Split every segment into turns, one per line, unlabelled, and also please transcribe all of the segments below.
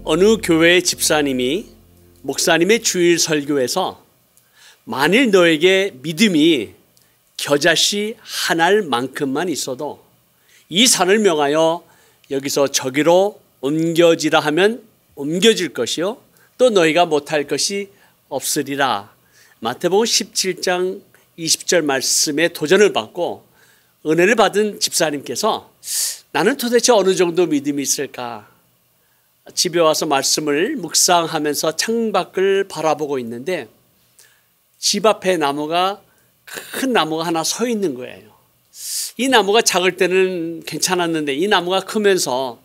어느 교회 집사님이 목사님의 주일 설교에서 만일 너에게 믿음이 겨자씨 한 알만큼만 있어도 이 산을 명하여 여기서 저기로 옮겨지라 하면 옮겨질 것이요 또 너희가 못할 것이 없으리라. 마태복음 17장 20절 말씀에 도전을 받고 은혜를 받은 집사님께서 나는 도대체 어느 정도 믿음이 있을까? 집에 와서 말씀을 묵상하면서 창밖을 바라보고 있는데 집 앞에 큰 나무가 하나 서 있는 거예요. 이 나무가 작을 때는 괜찮았는데 이 나무가 크면서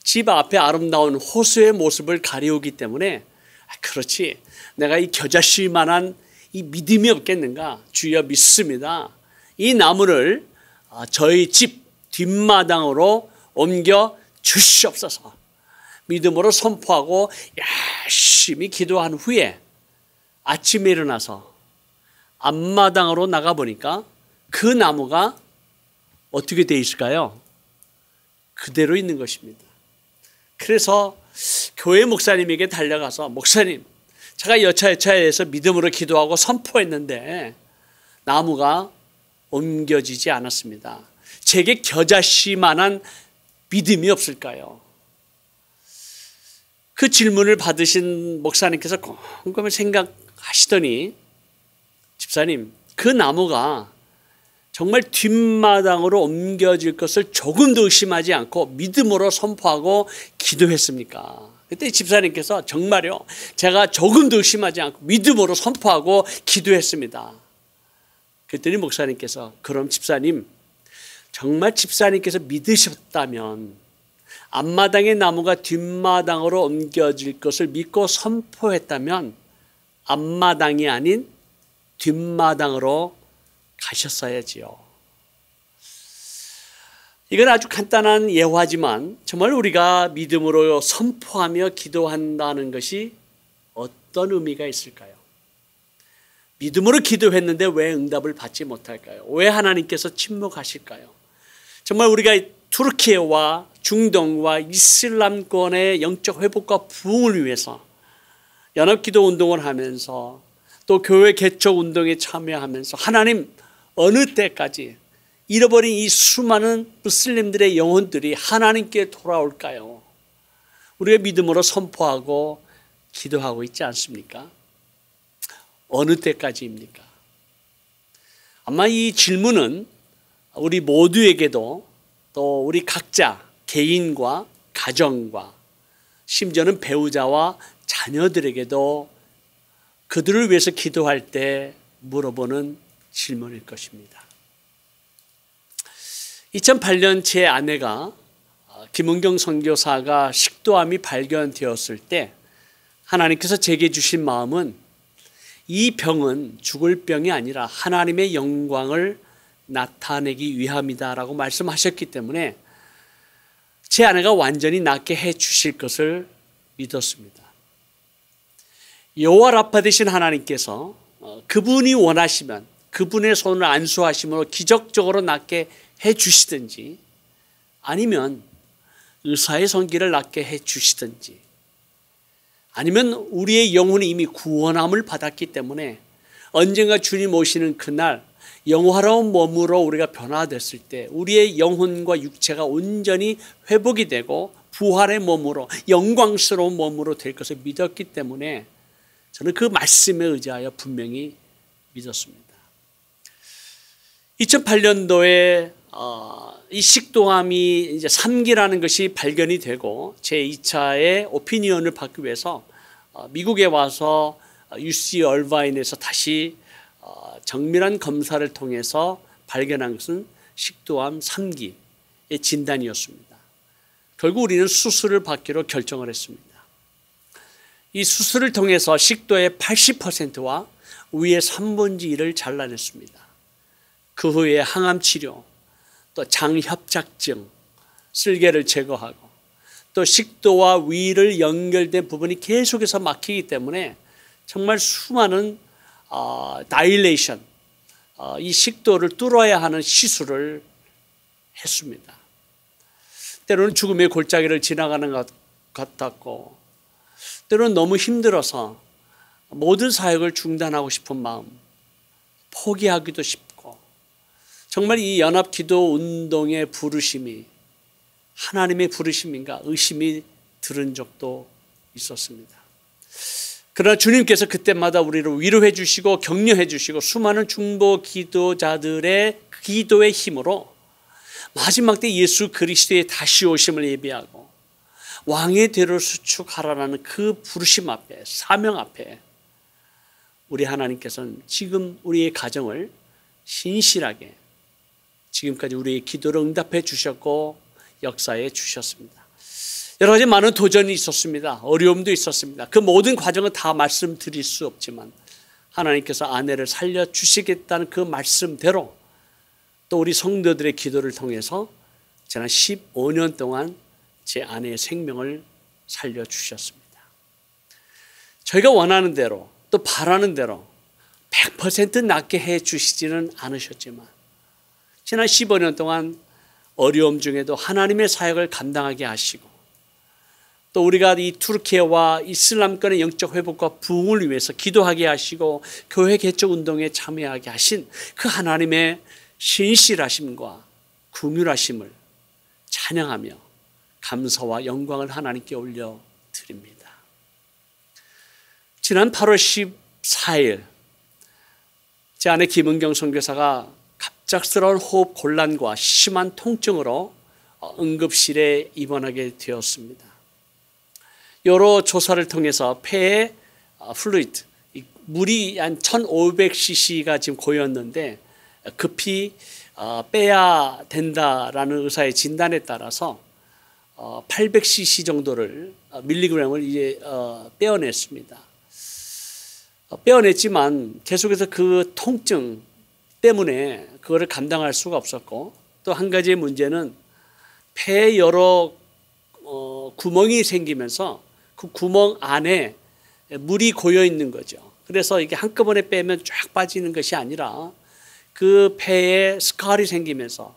집 앞에 아름다운 호수의 모습을 가리우기 때문에 그렇지 내가 이 겨자씨만한 이 믿음이 없겠는가? 주여 믿습니다. 이 나무를 저희 집 뒷마당으로 옮겨 주시옵소서. 믿음으로 선포하고 열심히 기도한 후에 아침에 일어나서 앞마당으로 나가보니까 그 나무가 어떻게 돼 있을까요? 그대로 있는 것입니다. 그래서 교회 목사님에게 달려가서 목사님, 제가 여차여차해서 믿음으로 기도하고 선포했는데 나무가 옮겨지지 않았습니다. 제게 겨자씨만한 믿음이 없을까요? 그 질문을 받으신 목사님께서 곰곰이 생각하시더니 집사님, 그 나무가 정말 뒷마당으로 옮겨질 것을 조금도 의심하지 않고 믿음으로 선포하고 기도했습니까? 그때 집사님께서 정말요, 제가 조금도 의심하지 않고 믿음으로 선포하고 기도했습니다. 그랬더니 목사님께서 그럼 집사님, 정말 집사님께서 믿으셨다면 앞마당의 나무가 뒷마당으로 옮겨질 것을 믿고 선포했다면 앞마당이 아닌 뒷마당으로 가셨어야지요. 이건 아주 간단한 예화지만 정말 우리가 믿음으로 선포하며 기도한다는 것이 어떤 의미가 있을까요? 믿음으로 기도했는데 왜 응답을 받지 못할까요? 왜 하나님께서 침묵하실까요? 정말 우리가 투르키예와 중동과 이슬람권의 영적 회복과 부흥을 위해서 연합기도 운동을 하면서 또 교회 개척 운동에 참여하면서 하나님 어느 때까지 잃어버린 이 수많은 무슬림들의 영혼들이 하나님께 돌아올까요? 우리가 믿음으로 선포하고 기도하고 있지 않습니까? 어느 때까지입니까? 아마 이 질문은 우리 모두에게도 또 우리 각자 개인과 가정과 심지어는 배우자와 자녀들에게도 그들을 위해서 기도할 때 물어보는 질문일 것입니다. 2008년 제 아내가 김은경 선교사가 식도암이 발견되었을 때 하나님께서 제게 주신 마음은 이 병은 죽을 병이 아니라 하나님의 영광을 나타내기 위함이다라고 말씀하셨기 때문에 제 아내가 완전히 낫게 해 주실 것을 믿었습니다. 여호와 라파 되신 하나님께서 그분이 원하시면 그분의 손을 안수하심으로 기적적으로 낫게 해 주시든지 아니면 의사의 손길을 낫게 해 주시든지 아니면 우리의 영혼이 이미 구원함을 받았기 때문에 언젠가 주님 오시는 그날 영화로운 몸으로 우리가 변화됐을 때 우리의 영혼과 육체가 온전히 회복이 되고 부활의 몸으로 영광스러운 몸으로 될 것을 믿었기 때문에 저는 그 말씀에 의지하여 분명히 믿었습니다. 2008년도에 이 식도암이 이제 3기라는 것이 발견이 되고 제2차의 오피니언을 받기 위해서 미국에 와서 UC 얼바인에서 다시 정밀한 검사를 통해서 발견한 것은 식도암 3기의 진단이었습니다. 결국 우리는 수술을 받기로 결정을 했습니다. 이 수술을 통해서 식도의 80%와 위의 3분의 1을 잘라냈습니다. 그 후에 항암치료, 또 장협착증, 쓸개를 제거하고 또 식도와 위를 연결된 부분이 계속해서 막히기 때문에 정말 수많은 다일레이션, 이 식도를 뚫어야 하는 시술을 했습니다. 때로는 죽음의 골짜기를 지나가는 것 같았고 때로는 너무 힘들어서 모든 사역을 중단하고 싶은 마음, 포기하기도 쉽고, 정말 이 연합기도 운동의 부르심이 하나님의 부르심인가 의심이 들은 적도 있었습니다. 그러나 주님께서 그때마다 우리를 위로해 주시고 격려해 주시고 수많은 중보 기도자들의 기도의 힘으로 마지막 때 예수 그리스도의 다시 오심을 예비하고 왕의 대로 수축하라는 그 부르심 앞에, 사명 앞에 우리 하나님께서는 지금 우리의 가정을 신실하게 지금까지 우리의 기도를 응답해 주셨고 역사해 주셨습니다. 여러 가지 많은 도전이 있었습니다. 어려움도 있었습니다. 그 모든 과정은 다 말씀드릴 수 없지만 하나님께서 아내를 살려주시겠다는 그 말씀대로 또 우리 성도들의 기도를 통해서 지난 15년 동안 제 아내의 생명을 살려주셨습니다. 저희가 원하는 대로 또 바라는 대로 100% 낫게 해주시지는 않으셨지만 지난 15년 동안 어려움 중에도 하나님의 사역을 감당하게 하시고 또 우리가 이 투르키예와 이슬람권의 영적 회복과 부흥을 위해서 기도하게 하시고 교회 개척 운동에 참여하게 하신 그 하나님의 신실하심과 긍휼하심을 찬양하며 감사와 영광을 하나님께 올려드립니다. 지난 8월 14일 제 아내 김은경 선교사가 갑작스러운 호흡 곤란과 심한 통증으로 응급실에 입원하게 되었습니다. 여러 조사를 통해서 폐에 플루이드, 물이 한 1500cc가 지금 고였는데 급히 빼야 된다라는 의사의 진단에 따라서 800cc 정도를 밀리그램을 이제 빼어냈습니다. 빼어냈지만 계속해서 그 통증 때문에 그거를 감당할 수가 없었고 또 한 가지의 문제는 폐에 여러 구멍이 생기면서 그 구멍 안에 물이 고여 있는 거죠. 그래서 이게 한꺼번에 빼면 쫙 빠지는 것이 아니라 그 폐에 스칼이 생기면서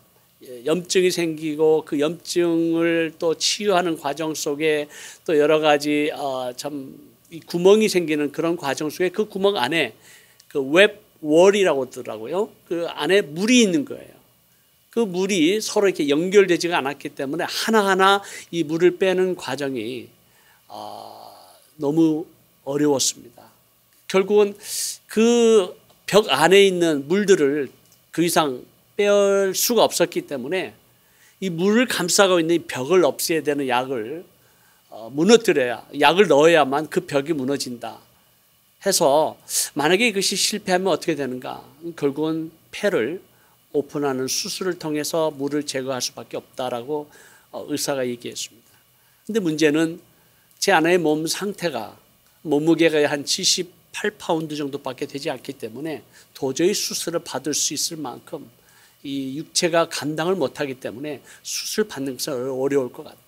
염증이 생기고 그 염증을 또 치유하는 과정 속에 또 여러 가지 이 구멍이 생기는 그런 과정 속에 그 구멍 안에 그 웹월이라고 하더라고요. 그 안에 물이 있는 거예요. 그 물이 서로 이렇게 연결되지가 않았기 때문에 하나하나 이 물을 빼는 과정이 너무 어려웠습니다. 결국은 그 벽 안에 있는 물들을 그 이상 뺄 수가 없었기 때문에 이 물을 감싸고 있는 이 벽을 없애야 되는 약을 무너뜨려야, 약을 넣어야만 그 벽이 무너진다 해서 만약에 이것이 실패하면 어떻게 되는가? 결국은 폐를 오픈하는 수술을 통해서 물을 제거할 수밖에 없다라고 의사가 얘기했습니다. 근데 문제는 제 아내의 몸 상태가 몸무게가 한 78파운드 정도밖에 되지 않기 때문에 도저히 수술을 받을 수 있을 만큼 이 육체가 감당을 못하기 때문에 수술 받는 것은 어려울 것 같다.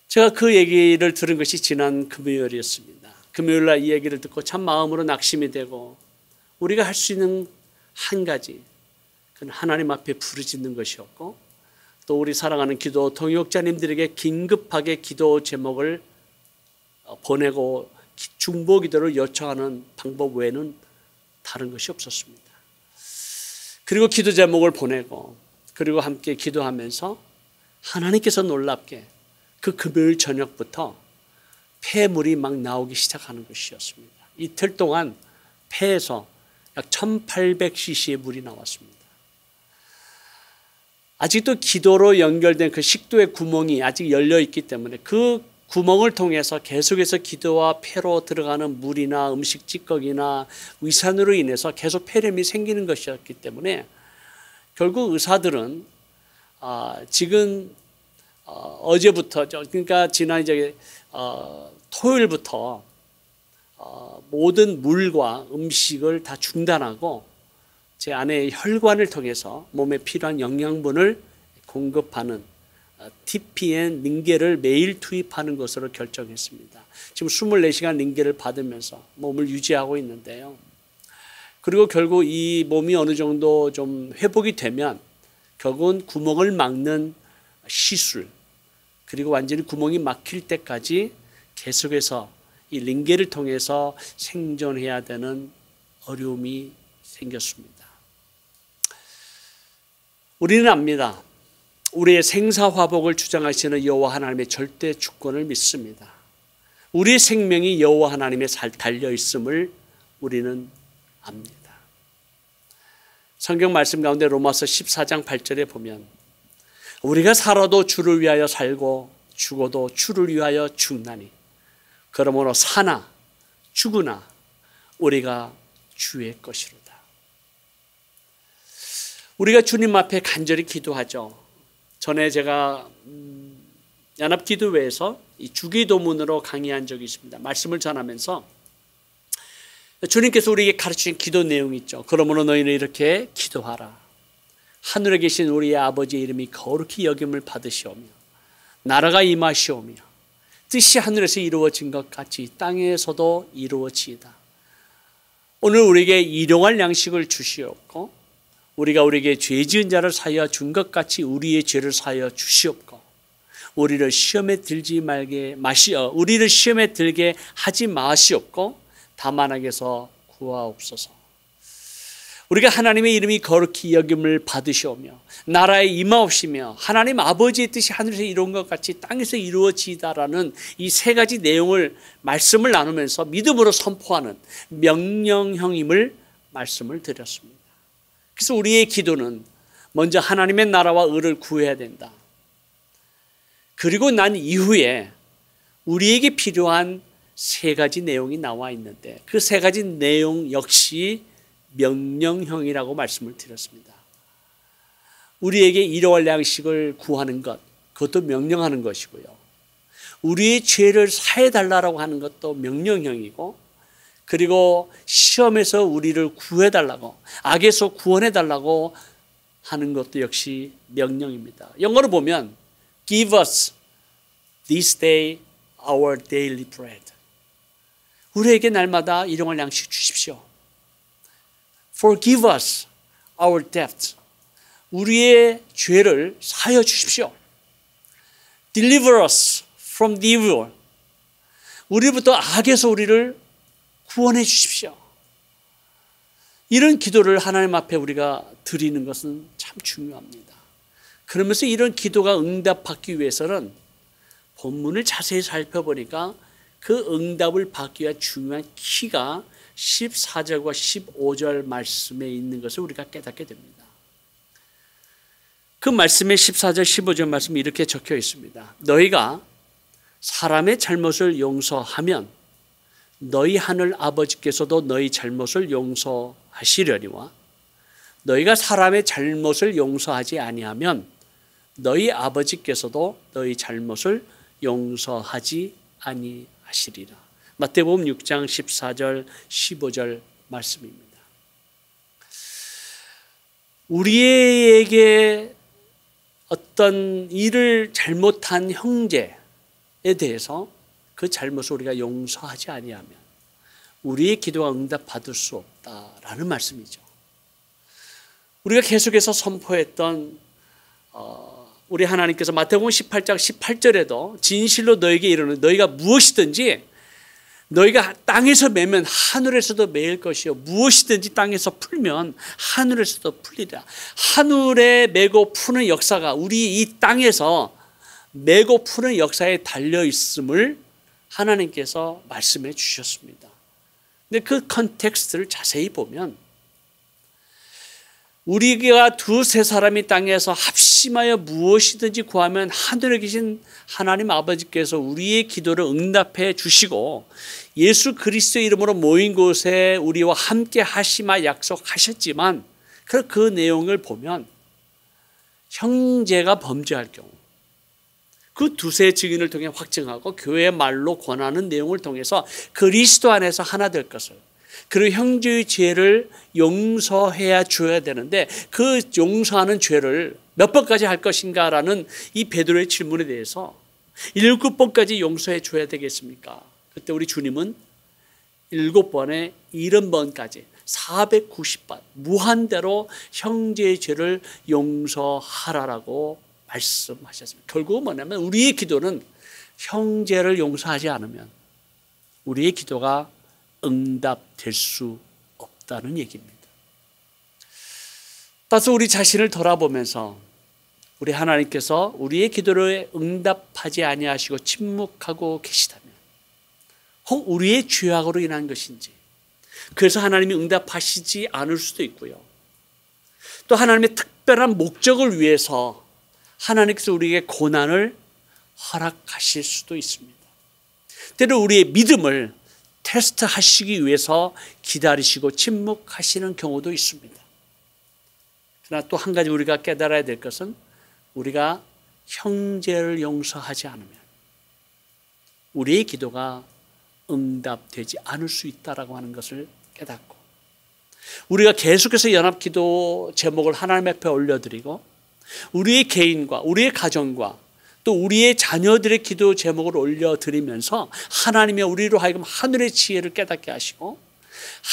제가 그 얘기를 들은 것이 지난 금요일이었습니다. 금요일 날 이 얘기를 듣고 참 마음으로 낙심이 되고 우리가 할 수 있는 한 가지 그건 하나님 앞에 부르짖는 것이었고 또 우리 사랑하는 기도 동역자님들에게 긴급하게 기도 제목을 보내고 중보 기도를 요청하는 방법 외에는 다른 것이 없었습니다. 그리고 기도 제목을 보내고 그리고 함께 기도하면서 하나님께서 놀랍게 그 금요일 저녁부터 폐물이 막 나오기 시작하는 것이었습니다. 이틀 동안 폐에서 약 1800cc의 물이 나왔습니다. 아직도 기도로 연결된 그 식도의 구멍이 아직 열려 있기 때문에 그 구멍을 통해서 계속해서 기도와 폐로 들어가는 물이나 음식 찌꺼기나 위산으로 인해서 계속 폐렴이 생기는 것이었기 때문에 결국 의사들은 지금 어제부터 그러니까 지난 이제 토요일부터 모든 물과 음식을 다 중단하고 제 아내의 혈관을 통해서 몸에 필요한 영양분을 공급하는 TPN 링겔을 매일 투입하는 것으로 결정했습니다. 지금 24시간 링겔을 받으면서 몸을 유지하고 있는데요. 그리고 결국 이 몸이 어느 정도 좀 회복이 되면 결국은 구멍을 막는 시술 그리고 완전히 구멍이 막힐 때까지 계속해서 이 링게를 통해서 생존해야 되는 어려움이 생겼습니다. 우리는 압니다. 우리의 생사화복을 주장하시는 여호와 하나님의 절대 주권을 믿습니다. 우리의 생명이 여호와 하나님의 달려 있음을 우리는 압니다. 성경 말씀 가운데 로마서 14장 8절에 보면 우리가 살아도 주를 위하여 살고 죽어도 주를 위하여 죽나니 그러므로 사나 죽으나 우리가 주의 것이로다. 우리가 주님 앞에 간절히 기도하죠. 전에 제가 연합기도회에서 이 주기도문으로 강의한 적이 있습니다. 말씀을 전하면서 주님께서 우리에게 가르치신 기도 내용이 있죠. 그러므로 너희는 이렇게 기도하라. 하늘에 계신 우리의 아버지의 이름이 거룩히 여김을 받으시오며 나라가 임하시오며 뜻이 하늘에서 이루어진 것 같이 땅에서도 이루어지이다. 오늘 우리에게 일용할 양식을 주시옵고 우리가 우리에게 죄 지은 자를 사하여 준 것 같이 우리의 죄를 사하여 주시옵고 우리를 시험에 우리를 시험에 들게 하지 마시옵고 다만 악에서 구하옵소서. 우리가 하나님의 이름이 거룩히 여김을 받으시오며 나라에 임하옵시며 하나님 아버지의 뜻이 하늘에서 이룬 것 같이 땅에서 이루어지다라는 이 세 가지 내용을 말씀을 나누면서 믿음으로 선포하는 명령형임을 말씀을 드렸습니다. 그래서 우리의 기도는 먼저 하나님의 나라와 의를 구해야 된다. 그리고 난 이후에 우리에게 필요한 세 가지 내용이 나와 있는데 그 세 가지 내용 역시 명령형이라고 말씀을 드렸습니다. 우리에게 일용할 양식을 구하는 것, 그것도 명령하는 것이고요. 우리의 죄를 사해달라고 하는 것도 명령형이고 그리고 시험에서 우리를 구해달라고 악에서 구원해달라고 하는 것도 역시 명령입니다. 영어로 보면 Give us this day our daily bread. 우리에게 날마다 일용할 양식 주십시오. Forgive us our debt. 우리의 죄를 사하여 주십시오. Deliver us from the evil. 우리부터 악에서 우리를 구원해 주십시오. 이런 기도를 하나님 앞에 우리가 드리는 것은 참 중요합니다. 그러면서 이런 기도가 응답받기 위해서는 본문을 자세히 살펴보니까 그 응답을 받기 위한 중요한 키가 14절과 15절 말씀에 있는 것을 우리가 깨닫게 됩니다. 그 말씀에 14절 15절 말씀이 이렇게 적혀 있습니다. 너희가 사람의 잘못을 용서하면 너희 하늘 아버지께서도 너희 잘못을 용서하시려니와 너희가 사람의 잘못을 용서하지 아니하면 너희 아버지께서도 너희 잘못을 용서하지 아니하시리라. 마태복음 6장 14절 15절 말씀입니다. 우리에게 어떤 일을 잘못한 형제에 대해서 그 잘못을 우리가 용서하지 아니하면 우리의 기도가 응답받을 수 없다라는 말씀이죠. 우리가 계속해서 선포했던 우리 하나님께서 마태복음 18장 18절에도 진실로 너에게 이르는 너희가 무엇이든지 너희가 땅에서 매면 하늘에서도 매일 것이요 무엇이든지 땅에서 풀면 하늘에서도 풀리라. 하늘에 매고 푸는 역사가 우리 이 땅에서 매고 푸는 역사에 달려 있음을 하나님께서 말씀해 주셨습니다. 근데 그 컨텍스트를 자세히 보면 우리가 두세 사람이 땅에서 합심하여 무엇이든지 구하면 하늘에 계신 하나님 아버지께서 우리의 기도를 응답해 주시고 예수 그리스도의 이름으로 모인 곳에 우리와 함께 하시마 약속하셨지만 그 내용을 보면 형제가 범죄할 경우 그 두세 증인을 통해 확증하고 교회의 말로 권하는 내용을 통해서 그리스도 안에서 하나 될 것을 그리고 형제의 죄를 용서해야 줘야 되는데 그 용서하는 죄를 몇 번까지 할 것인가라는 이 베드로의 질문에 대해서 7번까지 용서해 줘야 되겠습니까? 그때 우리 주님은 7번에 70번까지 490번 무한대로 형제의 죄를 용서하라라고 말씀하셨습니다. 결국은 뭐냐면 우리의 기도는 형제를 용서하지 않으면 우리의 기도가 응답될 수 없다는 얘기입니다. 따라서 우리 자신을 돌아보면서 우리 하나님께서 우리의 기도를 응답하지 아니하시고 침묵하고 계시다면 혹 우리의 죄악으로 인한 것인지, 그래서 하나님이 응답하시지 않을 수도 있고요, 또 하나님의 특별한 목적을 위해서 하나님께서 우리에게 고난을 허락하실 수도 있습니다. 때로 우리의 믿음을 테스트하시기 위해서 기다리시고 침묵하시는 경우도 있습니다. 그러나 또 한 가지 우리가 깨달아야 될 것은 우리가 형제를 용서하지 않으면 우리의 기도가 응답되지 않을 수 있다라고 하는 것을 깨닫고, 우리가 계속해서 연합기도 제목을 하나님 앞에 올려드리고 우리의 개인과 우리의 가정과 또 우리의 자녀들의 기도 제목을 올려드리면서 하나님이 우리로 하여금 하늘의 지혜를 깨닫게 하시고,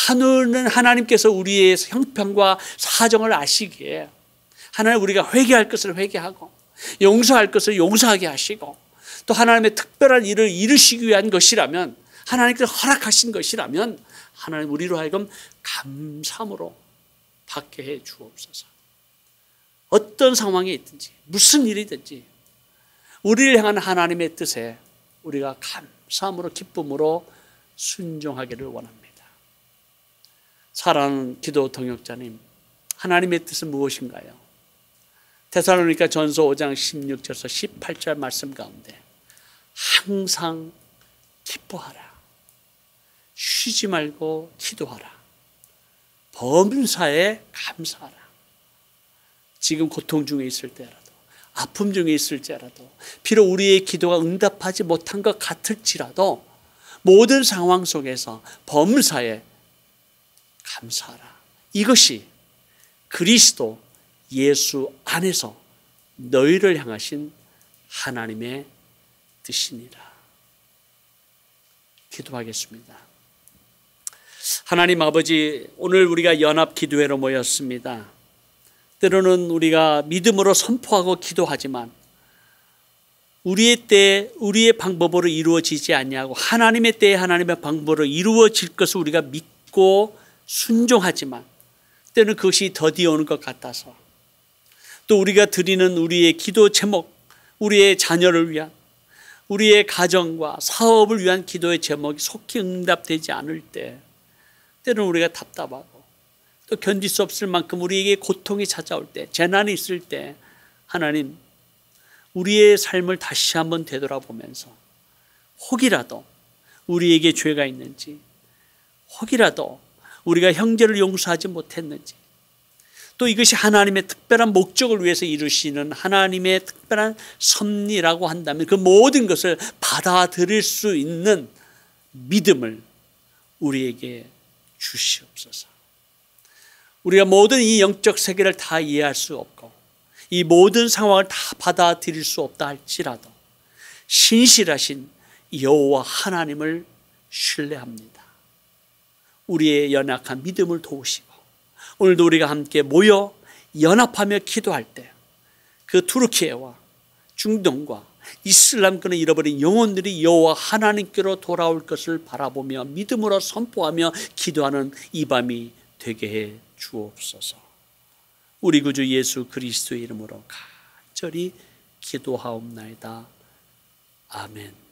하늘은 하나님께서 우리의 형편과 사정을 아시기에 하나님 우리가 회개할 것을 회개하고 용서할 것을 용서하게 하시고, 또 하나님의 특별한 일을 이루시기 위한 것이라면, 하나님께서 허락하신 것이라면 하나님 우리로 하여금 감사함으로 받게 해 주옵소서. 어떤 상황이 있든지 무슨 일이든지 우리를 향한 하나님의 뜻에 우리가 감사함으로 기쁨으로 순종하기를 원합니다. 사랑하는 기도 동역자님, 하나님의 뜻은 무엇인가요? 데살로니가 전서 5장 16절에서 18절 말씀 가운데 항상 기뻐하라, 쉬지 말고 기도하라, 범사에 감사하라. 지금 고통 중에 있을 때라도, 아픔 중에 있을지라도, 비록 우리의 기도가 응답하지 못한 것 같을지라도 모든 상황 속에서 범사에 감사하라. 이것이 그리스도 예수 안에서 너희를 향하신 하나님의 뜻이니라. 기도하겠습니다. 하나님 아버지, 오늘 우리가 연합 기도회로 모였습니다. 때로는 우리가 믿음으로 선포하고 기도하지만 우리의 때 우리의 방법으로 이루어지지 아니하고 하나님의 때에 하나님의 방법으로 이루어질 것을 우리가 믿고 순종하지만 때는 그것이 더디어오는 것 같아서, 또 우리가 드리는 우리의 기도 제목, 우리의 자녀를 위한, 우리의 가정과 사업을 위한 기도의 제목이 속히 응답되지 않을 때 때는 우리가 답답하고 또 견딜 수 없을 만큼 우리에게 고통이 찾아올 때, 재난이 있을 때 하나님 우리의 삶을 다시 한번 되돌아보면서 혹이라도 우리에게 죄가 있는지, 혹이라도 우리가 형제를 용서하지 못했는지, 또 이것이 하나님의 특별한 목적을 위해서 이루시는 하나님의 특별한 섭리라고 한다면 그 모든 것을 받아들일 수 있는 믿음을 우리에게 주시옵소서. 우리가 모든 이 영적 세계를 다 이해할 수 없고 이 모든 상황을 다 받아들일 수 없다 할지라도 신실하신 여호와 하나님을 신뢰합니다. 우리의 연약한 믿음을 도우시고, 오늘도 우리가 함께 모여 연합하며 기도할 때 그 투르키예와 중동과 이슬람권을 잃어버린 영혼들이 여호와 하나님께로 돌아올 것을 바라보며 믿음으로 선포하며 기도하는 이 밤이 되게 해 주옵소서. 우리 구주 예수 그리스도의 이름으로 간절히 기도하옵나이다. 아멘.